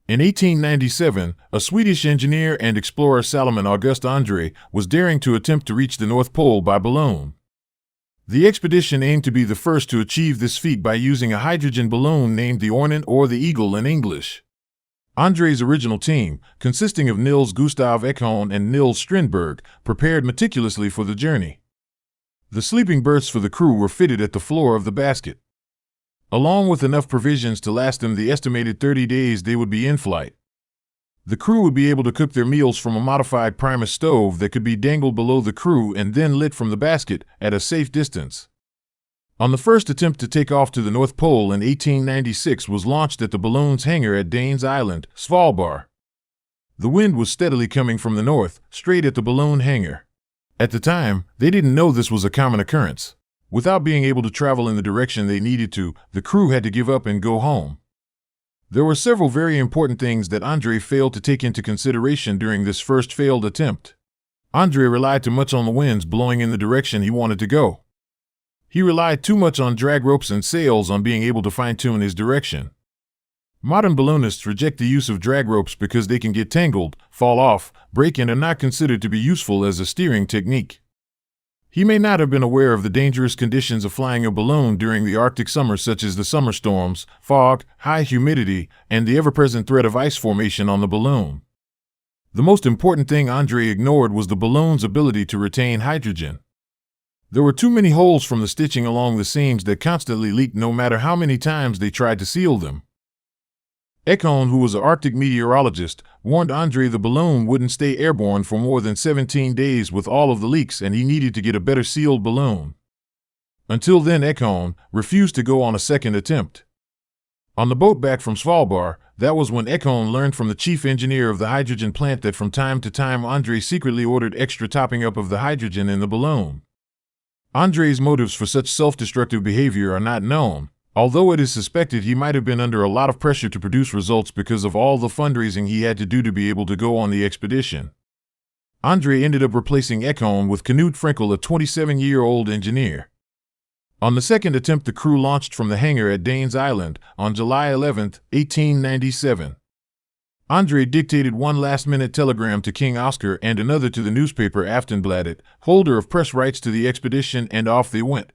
In 1897, a Swedish engineer and explorer, Salomon August Andrée, was daring to attempt to reach the North Pole by balloon. The expedition aimed to be the first to achieve this feat by using a hydrogen balloon named the Örnen, or the Eagle in English. André's original team, consisting of Nils Gustav Ekholm and Nils Strindberg, prepared meticulously for the journey. The sleeping berths for the crew were fitted at the floor of the basket, along with enough provisions to last them the estimated 30 days they would be in flight. The crew would be able to cook their meals from a modified Primus stove that could be dangled below the crew and then lit from the basket at a safe distance. On the first attempt to take off to the North Pole in 1896 was launched at the balloon's hangar at Danes Island, Svalbard. The wind was steadily coming from the north, straight at the balloon hangar. At the time, they didn't know this was a common occurrence. Without being able to travel in the direction they needed to, the crew had to give up and go home. There were several very important things that Andrée failed to take into consideration during this first failed attempt. Andrée relied too much on the winds blowing in the direction he wanted to go. He relied too much on drag ropes and sails on being able to fine-tune his direction. Modern balloonists reject the use of drag ropes because they can get tangled, fall off, break, and are not considered to be useful as a steering technique. He may not have been aware of the dangerous conditions of flying a balloon during the Arctic summer, such as the summer storms, fog, high humidity, and the ever-present threat of ice formation on the balloon. The most important thing Andrée ignored was the balloon's ability to retain hydrogen. There were too many holes from the stitching along the seams that constantly leaked no matter how many times they tried to seal them. Ekholm, who was an Arctic meteorologist, warned Andrée the balloon wouldn't stay airborne for more than 17 days with all of the leaks, and he needed to get a better sealed balloon. Until then, Ekholm refused to go on a second attempt. On the boat back from Svalbard, that was when Ekholm learned from the chief engineer of the hydrogen plant that from time to time Andrée secretly ordered extra topping up of the hydrogen in the balloon. André's motives for such self-destructive behavior are not known, although it is suspected he might have been under a lot of pressure to produce results because of all the fundraising he had to do to be able to go on the expedition. Andrée ended up replacing Ekholm with Knut Frenkel, a 27-year-old engineer. On the second attempt, the crew launched from the hangar at Danes Island on July 11, 1897. Andrée dictated one last-minute telegram to King Oscar and another to the newspaper Aftonbladet, holder of press rights to the expedition, and off they went.